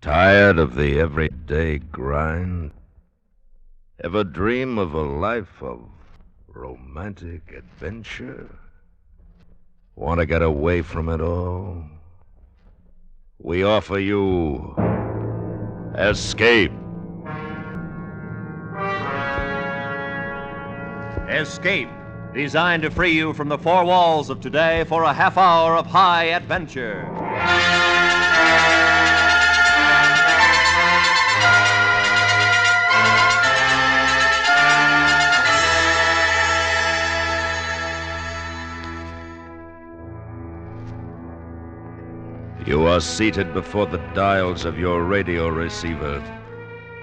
Tired of the everyday grind? Ever dream of a life of romantic adventure? Want to get away from it all? We offer you Escape. Escape, designed to free you from the four walls of today for a half hour of high adventure. You are seated before the dials of your radio receiver,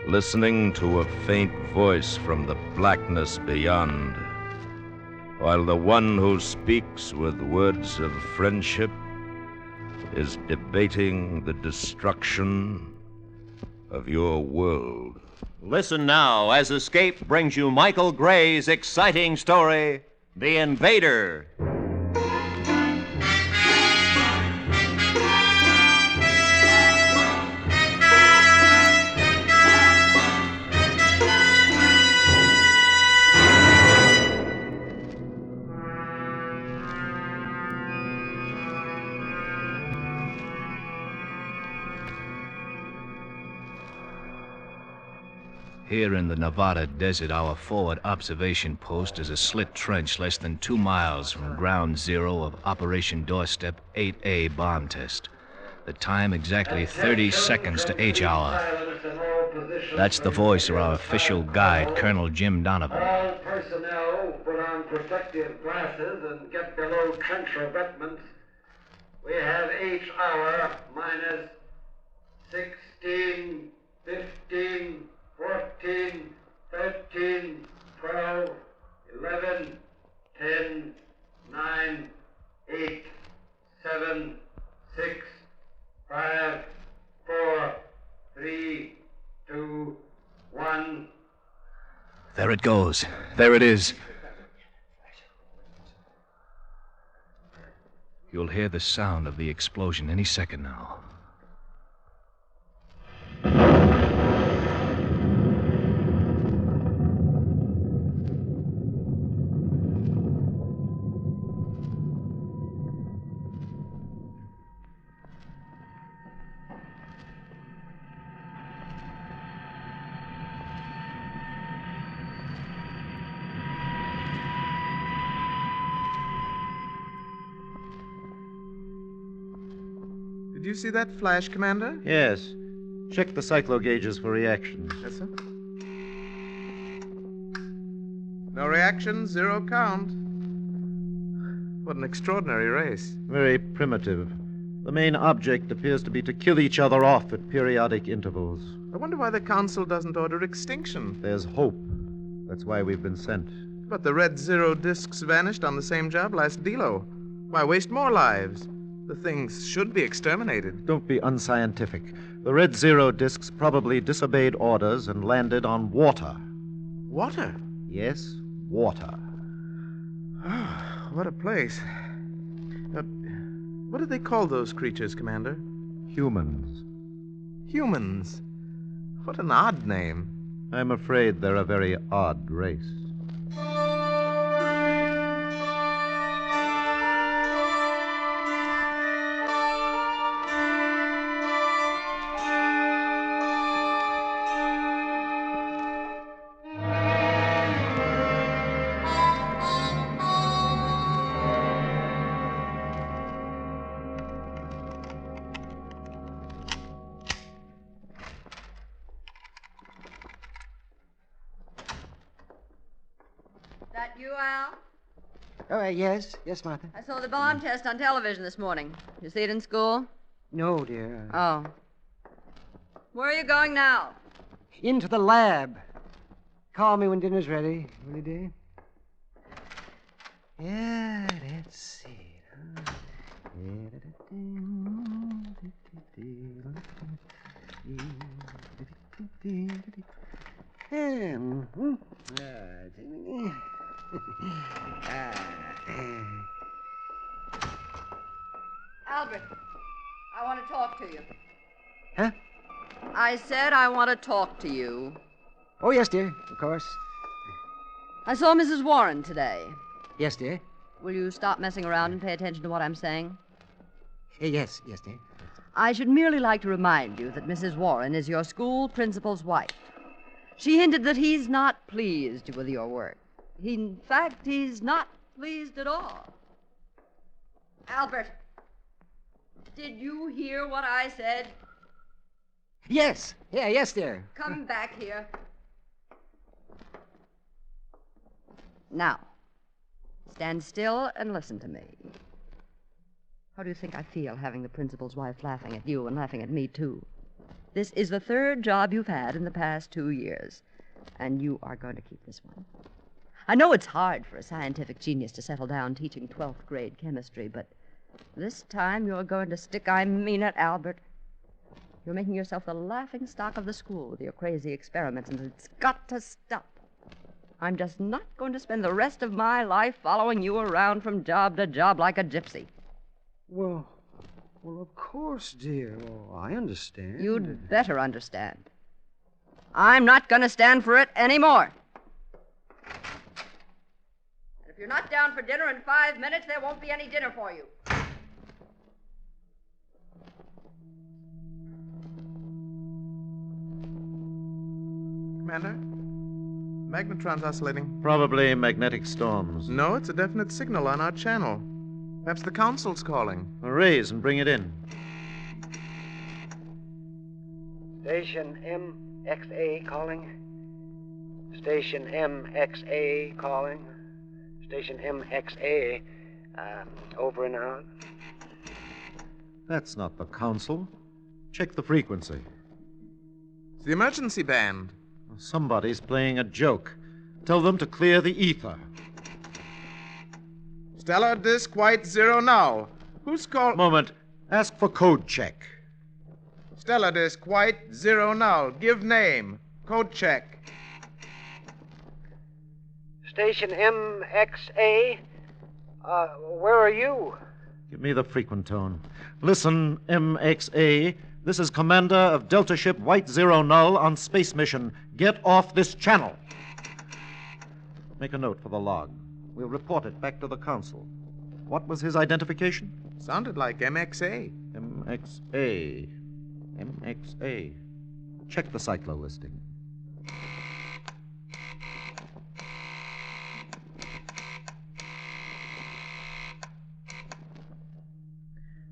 listening to a faint voice from the blackness beyond, while the one who speaks with words of friendship is debating the destruction of your world. Listen now as Escape brings you Michael Gray's exciting story, The Invader. Here in the Nevada desert, our forward observation post is a slit trench less than 2 miles from ground zero of Operation Doorstep 8A bomb test. The time exactly 30 seconds to H hour. That's the voice of our official guide, Colonel Jim Donovan. All personnel put on protective glasses and get below trench revetments. We have H hour minus 16, 15, 14, 13, 12, 11, 10, 9, 8, 7, 6, 5, 4, 3, 2, 1. There it goes. There it is. You'll hear the sound of the explosion any second now. Did you see that flash, Commander? Yes. Check the cyclo gauges for reaction. Yes, sir. No reaction, 0 count. What an extraordinary race. Very primitive. The main object appears to be to kill each other off at periodic intervals. I wonder why the Council doesn't order extinction. There's hope. That's why we've been sent. But the red zero discs vanished on the same job last Delo. Why waste more lives? The things should be exterminated. Don't be unscientific. The Red Zero discs probably disobeyed orders and landed on water. Water? Yes, water. Oh, what a place. What do they call those creatures, Commander? Humans. Humans. What an odd name. I'm afraid they're a very odd race. That you, Al? Oh, yes, Martha. I saw the bomb test on television this morning. You see it in school? No, dear. Oh. Where are you going now? Into the lab. Call me when dinner's ready, will you, dear? Yeah, let's see. Albert, I want to talk to you. Huh? I said I want to talk to you. Oh, yes, dear, of course. I saw Mrs. Warren today. Yes, dear. Will you stop messing around and pay attention to what I'm saying? Yes, dear. I should merely like to remind you that Mrs. Warren is your school principal's wife. She hinted that he's not pleased with your work. In fact, he's not pleased at all. Albert, did you hear what I said? Yes, yes, dear. Come back here. Now, stand still and listen to me. How do you think I feel having the principal's wife laughing at you and laughing at me, too? This is the third job you've had in the past 2 years, and you are going to keep this one. I know it's hard for a scientific genius to settle down teaching 12th grade chemistry, but this time you're going to stick. I mean it, Albert. You're making yourself the laughing stock of the school with your crazy experiments, and it's got to stop. I'm just not going to spend the rest of my life following you around from job to job like a gypsy. Well, of course, dear. Oh, I understand. You'd better understand. I'm not going to stand for it anymore. And if you're not down for dinner in 5 minutes, there won't be any dinner for you. Commander? Magnetron's oscillating. Probably magnetic storms. No, it's a definite signal on our channel. Perhaps the council's calling. Raise and bring it in. Station MXA calling. Station MXA calling. Station MXA. Over and out. That's not the council. Check the frequency. It's the emergency band. Somebody's playing a joke. Tell them to clear the ether. Stellar Disk White 0 now. Who's called? Moment. Ask for code check. Stellar Disk White 0 now. Give name. Code check. Station MXA. Where are you? Give me the frequent tone. Listen, MXA. This is Commander of Delta Ship White 0 Null on space mission. Get off this channel. Make a note for the log. We'll report it back to the council. What was his identification? Sounded like MXA. MXA. MXA. Check the cyclo listing.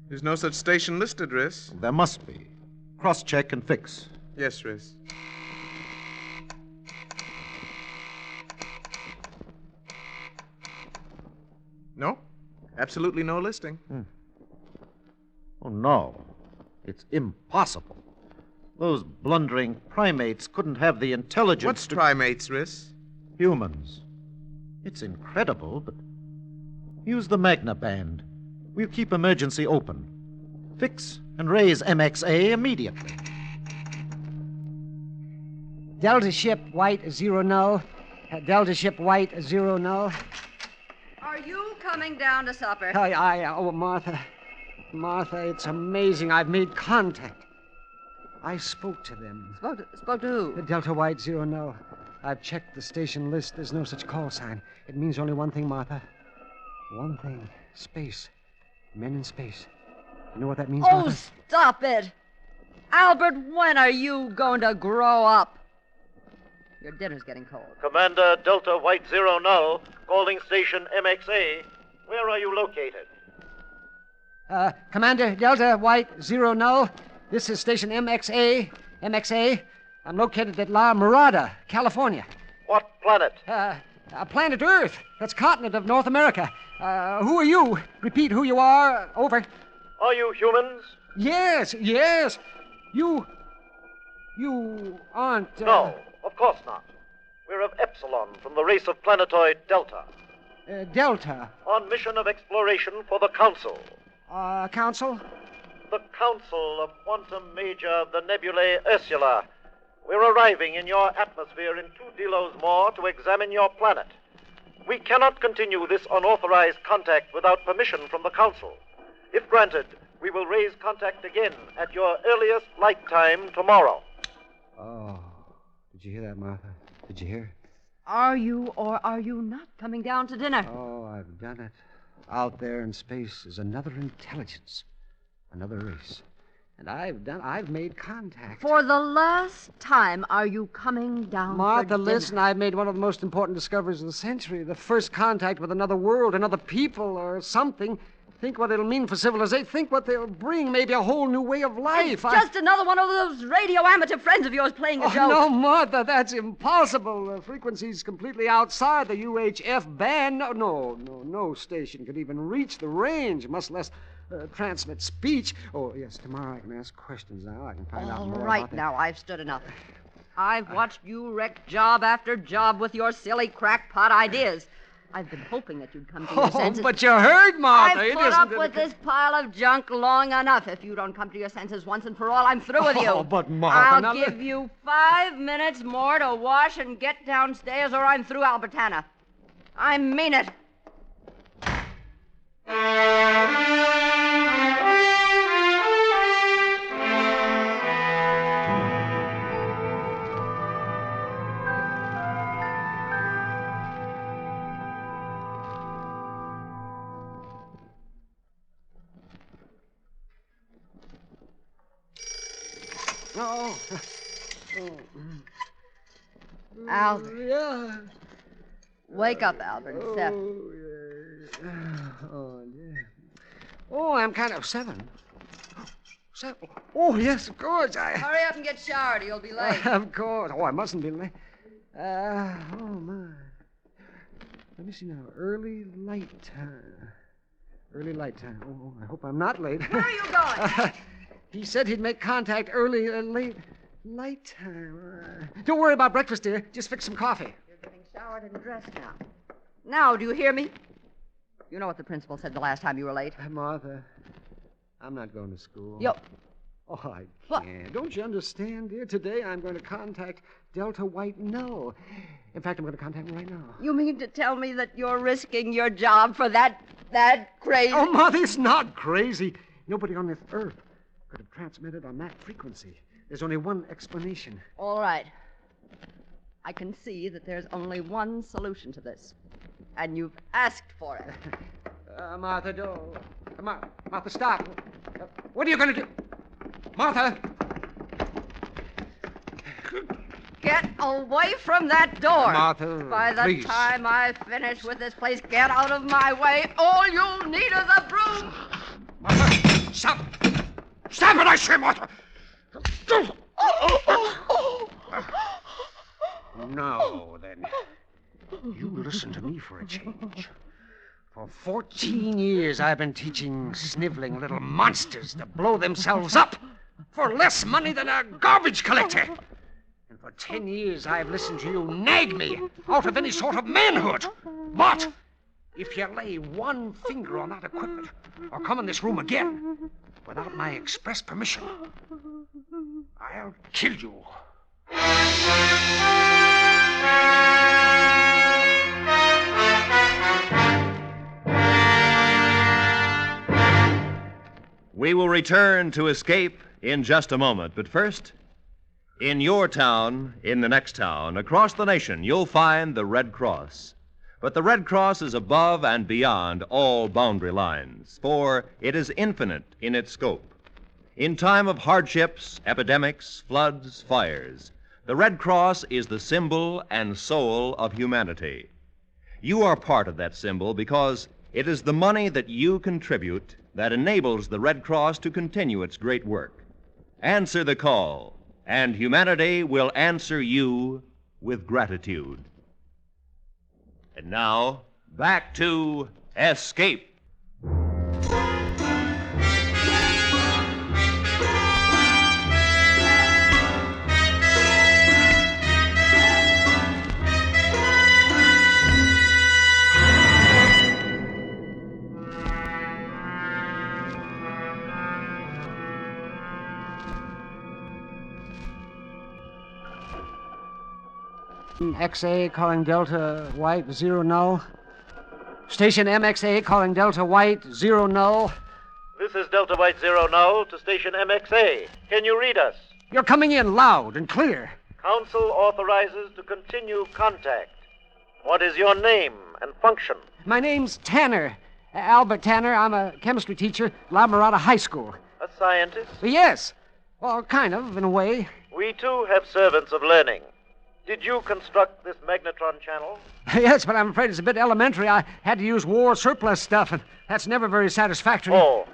There's no such station listed, Riss. There must be. Cross-check and fix. Yes, Riss. No? Absolutely no listing. Oh, no. It's impossible. Those blundering primates couldn't have the intelligence What's to... primates, Riss? Humans. It's incredible, but... Use the Magna Band. We'll keep emergency open. Fix and raise MXA immediately. Delta Ship White 0 Null. Delta Ship White 0 Null. Are you coming down to supper? Oh, Martha. Martha, it's amazing. I've made contact. I spoke to them. Spoke to who? Delta White 0 Null. I've checked the station list. There's no such call sign. It means only one thing, Martha. One thing. Space. Men in space. You know what that means, Oh, Martha? stop it. Albert, when are you going to grow up? Your dinner's getting cold. Commander Delta White 0 Null, calling station MXA. Where are you located? Commander Delta White 0 Null. This is station MXA. MXA. I'm located at La Mirada, California. What planet? Planet Earth. That's continent of North America. Who are you? Repeat who you are. Over. Are you humans? Yes. You aren't... No, of course not. We're of Epsilon from the race of planetoid Delta. Delta. On mission of exploration for the Council. Council? The Council of Quantum Major of the nebulae Ursula. We're arriving in your atmosphere in 2 delos more to examine your planet. We cannot continue this unauthorized contact without permission from the Council. If granted, we will raise contact again at your earliest flight time tomorrow. Oh, did you hear that, Martha? Did you hear? Are you or are you not coming down to dinner? Oh, I've done it. Out there in space is another intelligence, another race. And I've made contact. For the last time, are you coming down Martha, for dinner? listen, I've made one of the most important discoveries of the century. The first contact with another world, another people, or something. Think what it'll mean for civilization. Think what they'll bring. Maybe a whole new way of life. It's just another one of those radio amateur friends of yours playing a joke. No, Martha, that's impossible. The frequency's completely outside the UHF band. No station could even reach the range, much less transmit speech. Oh, yes, tomorrow I can ask questions now. I can find out more All right, about that. now, I've stood enough. I've watched you wreck job after job with your silly crackpot ideas. I've been hoping that you'd come to your senses. But you heard, Martha. I've put up with this pile of junk long enough. If you don't come to your senses once and for all, I'm through with you. Oh, but Martha... I'll give you 5 minutes more to wash and get downstairs, or I'm through, Albertana. I mean it. Albert. Yeah. Wake up, Albert. It's 7. Oh, I'm kind of 7. Oh, yes, of course. Hurry up and get showered, or you'll be late. Of course. Oh, I mustn't be late. Oh, my. Let me see now. Early light time. Oh, I hope I'm not late. Where are you going? He said he'd make contact early, light time. Don't worry about breakfast, dear. Just fix some coffee. You're getting showered and dressed now. Now, do you hear me? You know what the principal said the last time you were late. Martha, I'm not going to school. Oh, I can't. What? Don't you understand, dear? Today I'm going to contact Delta White Null. In fact, I'm going to contact him right now. You mean to tell me that you're risking your job for that crazy... Oh, Martha, it's not crazy. Nobody on this earth could have transmitted on that frequency. There's only one explanation. All right. I can see that there's only one solution to this. And you've asked for it. Martha, don't. Martha, stop. What are you going to do? Martha! Get away from that door. Martha, By the please. time I finish with this place, get out of my way. All you'll need is a broom. Martha, stop! Stop it, I say, Martha! Now, then. You listen to me for a change. For 14 years, I've been teaching sniveling little monsters to blow themselves up for less money than a garbage collector. And for 10 years, I've listened to you nag me out of any sort of manhood. But if you lay one finger on that equipment or come in this room again without my express permission, I'll kill you. We will return to Escape in just a moment. But first, in your town, in the next town, across the nation, you'll find the Red Cross. But the Red Cross is above and beyond all boundary lines, for it is infinite in its scope. In time of hardships, epidemics, floods, fires, the Red Cross is the symbol and soul of humanity. You are part of that symbol because it is the money that you contribute that enables the Red Cross to continue its great work. Answer the call, and humanity will answer you with gratitude. And now, back to Escape. XA calling Delta White 0 null. Station MXA calling Delta White 0 null. This is Delta White 0 null to station MXA. Can you read us? You're coming in loud and clear. Council authorizes to continue contact. What is your name and function? My name's Tanner. Albert Tanner. I'm a chemistry teacher at La Mirada High School. A scientist? Yes. Well, kind of, in a way. We too have servants of learning. Did you construct this magnetron channel? Yes, but I'm afraid it's a bit elementary. I had to use war surplus stuff, and that's never very satisfactory. Oh.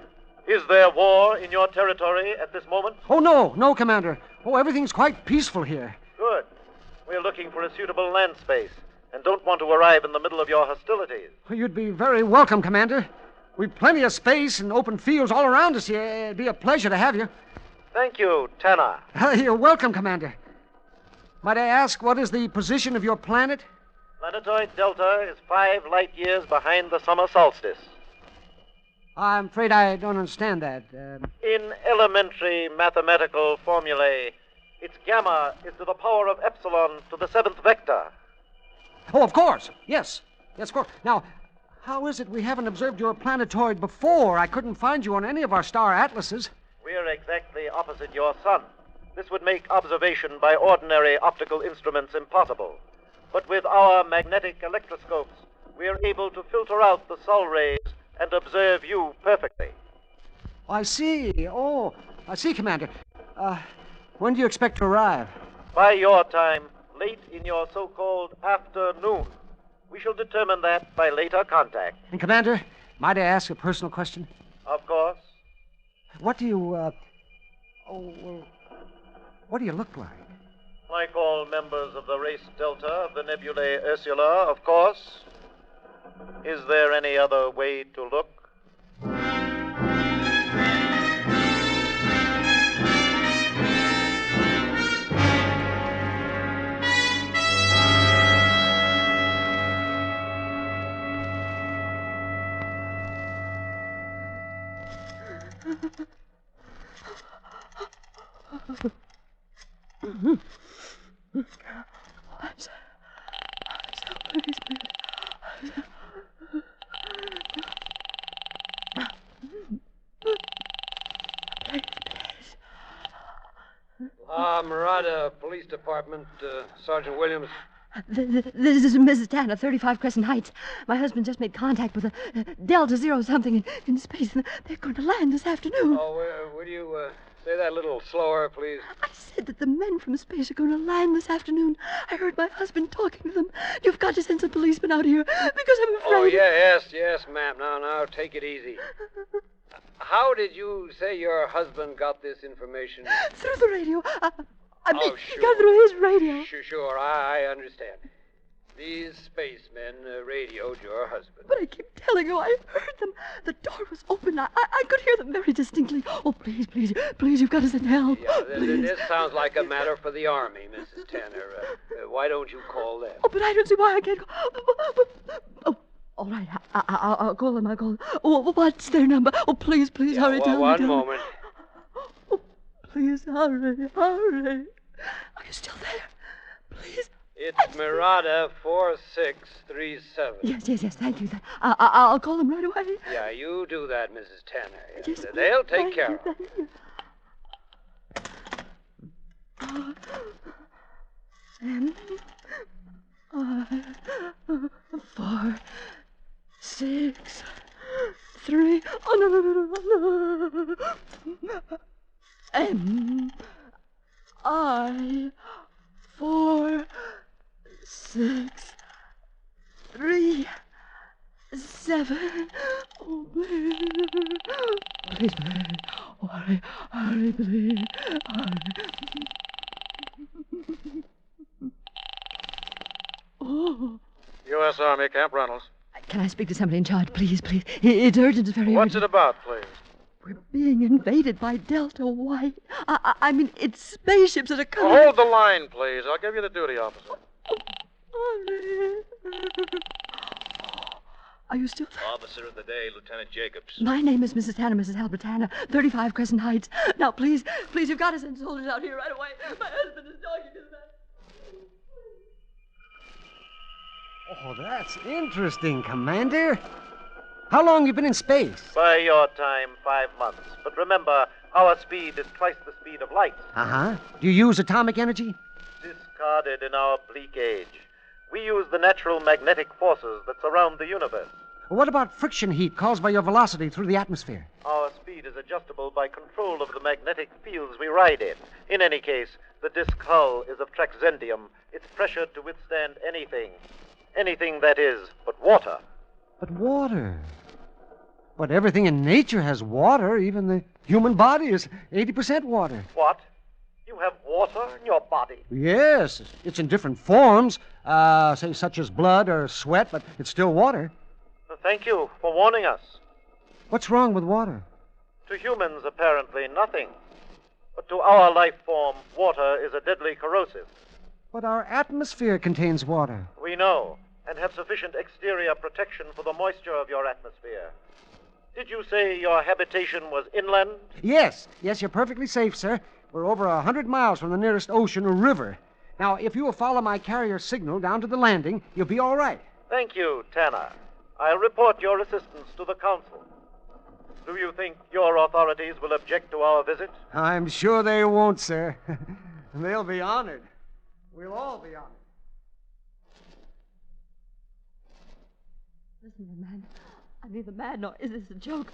Is there war in your territory at this moment? Oh, no, Commander. Oh, everything's quite peaceful here. Good. We're looking for a suitable land space and don't want to arrive in the middle of your hostilities. Well, you'd be very welcome, Commander. We've plenty of space and open fields all around us here. It'd be a pleasure to have you. Thank you, Tanner. You're welcome, Commander. Might I ask, what is the position of your planet? Planetoid Delta is 5 light years behind the summer solstice. I'm afraid I don't understand that. In elementary mathematical formulae, its gamma is to the power of epsilon to the 7th vector. Oh, of course. Yes, of course. Now, how is it we haven't observed your planetoid before? I couldn't find you on any of our star atlases. We're exactly opposite your sun. This would make observation by ordinary optical instruments impossible. But with our magnetic electroscopes, we're able to filter out the sol rays and observe you perfectly. I see. Oh, I see, Commander. When do you expect to arrive? By your time, late in your so-called afternoon. We shall determine that by later contact. And, Commander, might I ask a personal question? Of course. What do you, what do you look like? Like all members of the race Delta of the nebulae Ursula, of course. Is there any other way to look? Mirada Police Department, Sergeant Williams. This is Mrs. Tanner, 35 Crescent Heights. My husband just made contact with a Delta Zero something in space, and they're going to land this afternoon. Oh, will you say that a little slower, please? I said that the men from space are going to land this afternoon. I heard my husband talking to them. You've got to send some policemen out here, because I'm afraid... Oh, yes, ma'am. Now, take it easy. How did you say your husband got this information? Through the radio. I mean, sure. he got through his radio. Sure, I understand. These spacemen radioed your husband. But I keep telling you, I heard them. The door was open. I could hear them very distinctly. Oh, please, you've got to send help. Yeah, please. This sounds like a matter for the Army, Mrs. Tanner. Why don't you call them? Oh, but I don't see why I can't go. Oh, all right, I'll call them. Oh, what's their number? Oh, please, hurry, tell me. One moment. Oh, please, hurry. Are you still there? Please. It's Mirada 4637. Yes, thank you. I'll call them right away. Yeah, you do that, Mrs. Tanner. Yes, they'll take care of it. Four, 6, 3. Oh, no. M-I 4, 6, 3, 7. Oh, please. Hurry, please. Oh. U.S. Army, Camp Reynolds. Can I speak to somebody in charge, please? It's urgent. It's very What's urgent. it about, please? We're being invaded by Delta White. I mean, it's spaceships that are coming. Hold the line, please. I'll give you the duty officer. Are you still there? Officer of the day, Lieutenant Jacobs. My name is Mrs. Tanner, Mrs. Albert Tanner, 35 Crescent Heights. Now, please, you've got to send soldiers out here right away. My husband is talking to them. Oh, that's interesting, Commander. How long you been in space? By your time, 5 months. But remember, Our speed is twice the speed of light. Uh-huh. Do you use atomic energy? Discarded in our bleak age. We use the natural magnetic forces that surround the universe. What about friction heat caused by your velocity through the atmosphere? Our speed is adjustable by control of the magnetic fields we ride in. In any case, the disc hull is of trexendium. It's pressured to withstand anything. Anything, that is, but water. But water. But everything in nature has water. Even the human body is 80% water. What? You have water in your body? Yes, it's in different forms, say such as blood or sweat, but it's still water. Thank you for warning us. What's wrong with water? To humans, apparently nothing. But to our life form, water is a deadly corrosive. But our atmosphere contains water. We know, and have sufficient exterior protection for the moisture of your atmosphere. Did you say your habitation was inland? Yes, you're perfectly safe, sir. We're over 100 miles from the nearest ocean or river. Now, if you will follow my carrier signal down to the landing, you'll be all right. Thank you, Tanner. I'll report your assistance to the council. Do you think your authorities will object to our visit? I'm sure they won't, sir. They'll be honored. We'll all be honored. Listen, man. I'm either mad nor is this a joke.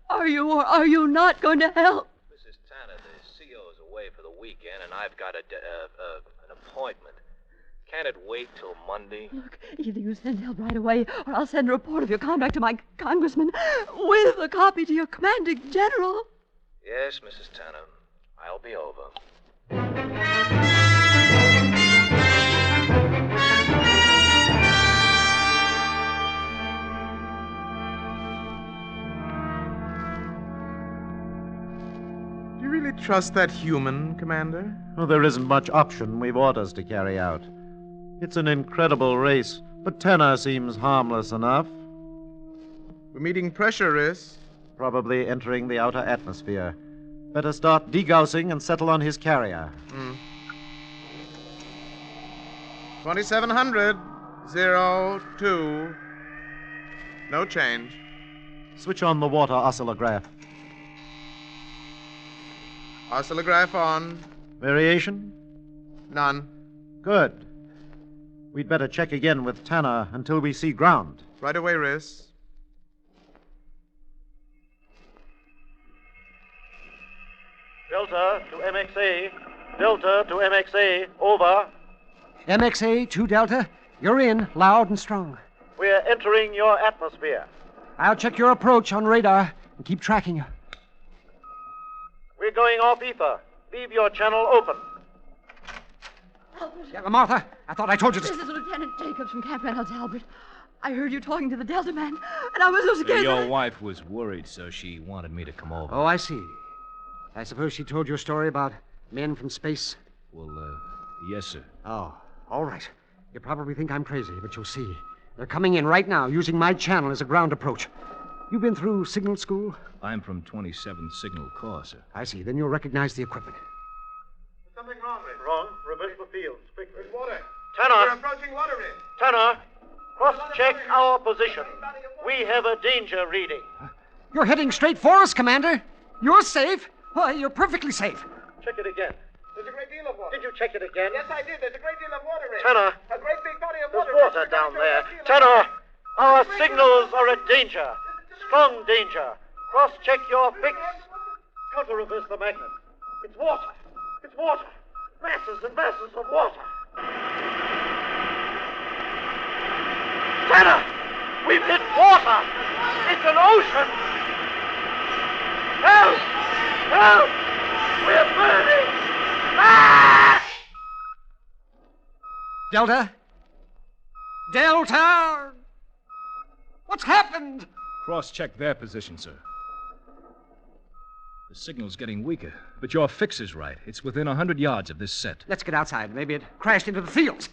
Are you or are you not going to help? Mrs. Tanner, the CO's away for the weekend, and I've got an appointment. Can't it wait till Monday? Look, either you send help right away, or I'll send a report of your conduct to my congressman with a copy to your commanding general. Yes, Mrs. Tanner. I'll be over. Do you really trust that human, Commander? Well, there isn't much option. We've orders to carry out. It's an incredible race, but Tanner seems harmless enough. We're meeting pressure, Riss. Probably entering the outer atmosphere. Better start degaussing and settle on his carrier. 2700. 02. No change. Switch on the water oscillograph. Oscillograph on. Variation? None. Good. We'd better check again with Tanner until we see ground. Right away, Riss. Delta to MXA. Delta to MXA. Over. MXA 2 Delta, you're in, loud and strong. We're entering your atmosphere. I'll check your approach on radar and keep tracking you. We're going off ether. Leave your channel open. Yeah, Martha, I thought I told you to... This is Lieutenant Jacobs from Camp Reynolds, Albert. I heard you talking to the Delta man, and I was so scared. Your wife was worried, so she wanted me to come over. Oh, I see. I suppose she told your story about men from space? Well, yes, sir. Oh, all right. You probably think I'm crazy, but you'll see. They're coming in right now, using my channel as a ground approach. You been through signal school? I'm from 27 Signal Corps, sir. I see. Then you'll recognize the equipment. There's something wrong, Riss. Wrong. Reverse the field. Quick. There's water. Tanner. We're approaching water, Riss. Tanner, cross-check our position. We have a danger reading. You're heading straight for us, Commander. You're safe. Why, you're perfectly safe. Check it again. There's a great deal of water. Did you check it again? Yes, I did. There's a great deal of water, Riss. Tanner. A great big body of There's water. water down there. Tanner, our signals are a danger. Strong danger. Cross-check your fix. Counter-reverse the magnet. It's water. It's water. Masses and masses of water. Tanner! We've hit water! It's an ocean! Help! Help! We're burning! Ah! Delta? Delta! What's happened? Cross-check their position, sir. The signal's getting weaker, but your fix is right. It's within 100 yards of this set. Let's get outside. Maybe it crashed into the fields.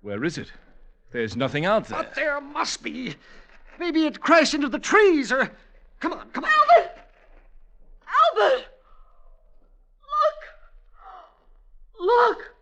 Where is it? There's nothing out there. But there must be. Maybe it crashed into the trees or... Come on, come on. Albert! Albert! Look! Look!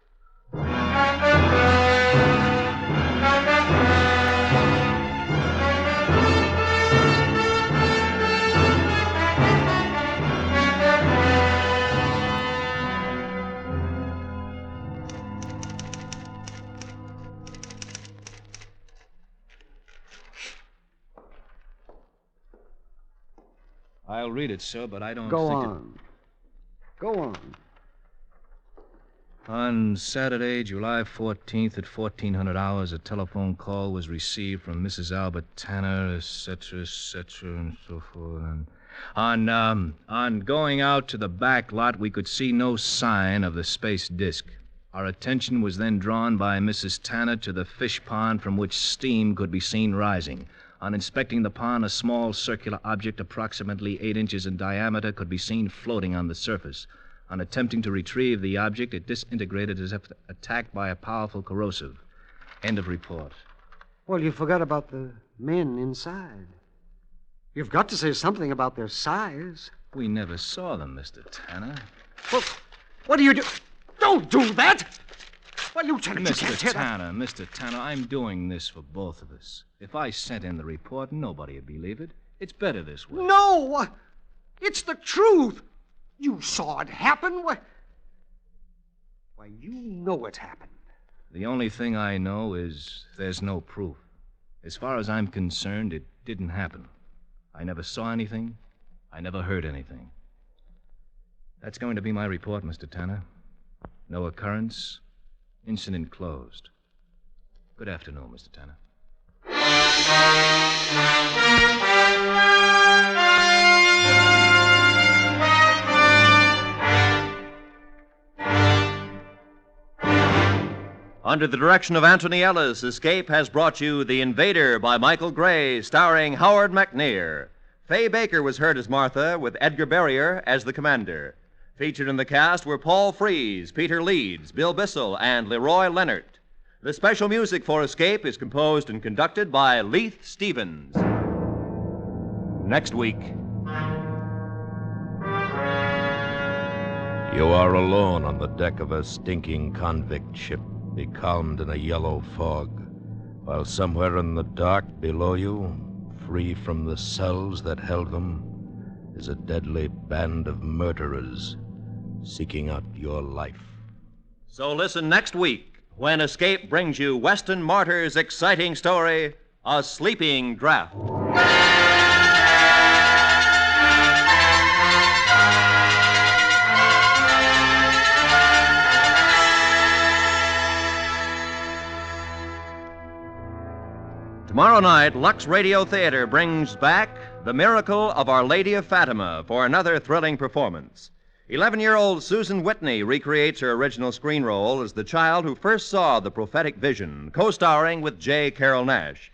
I'll read it, sir, but I don't Go think on. Go on. On Saturday, July 14th at 1400 hours, a telephone call was received from Mrs. Albert Tanner, etc., and so forth. And on going out to the back lot, we could see no sign of the space disc. Our attention was then drawn by Mrs. Tanner to the fish pond from which steam could be seen rising. On inspecting the pond, a small circular object approximately 8 inches in diameter could be seen floating on the surface. On attempting to retrieve the object, it disintegrated as if attacked by a powerful corrosive. End of report. Well, you forgot about the men inside. You've got to say something about their size. We never saw them, Mr. Tanner. Well, what do you do? Don't do that! Well, Lieutenant, you can't tell Mr. Tanner, I'm doing this for both of us. If I sent in the report, nobody would believe it. It's better this way. No! It's the truth! You saw it happen. Why, you know it happened. The only thing I know is there's no proof. As far as I'm concerned, it didn't happen. I never saw anything. I never heard anything. That's going to be my report, Mr. Tanner. No occurrence. Incident closed. Good afternoon, Mr. Tanner. Under the direction of Anthony Ellis, Escape has brought you The Invader by Michael Gray, starring Howard McNear. Fay Baker was heard as Martha, with Edgar Barrier as the commander. Featured in the cast were Paul Frees, Peter Leeds, Bill Bissell, and Leroy Leonard. The special music for Escape is composed and conducted by Leith Stevens. Next week. You are alone on the deck of a stinking convict ship, becalmed in a yellow fog, while somewhere in the dark below you, free from the cells that held them, is a deadly band of murderers seeking out your life. So listen next week when Escape brings you Weston Martyr's exciting story, A Sleeping Draft. Tomorrow night, Lux Radio Theater brings back The Miracle of Our Lady of Fatima for another thrilling performance. 11-year-old Susan Whitney recreates her original screen role as the child who first saw the prophetic vision, co-starring with J. Carrol Naish.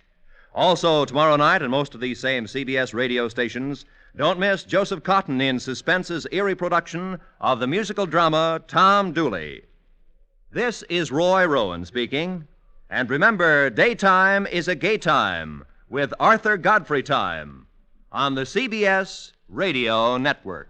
Also, tomorrow night, on most of these same CBS radio stations, don't miss Joseph Cotton in Suspense's eerie production of the musical drama Tom Dooley. This is Roy Rowan speaking. And remember, daytime is a gay time with Arthur Godfrey Time on the CBS Radio Network.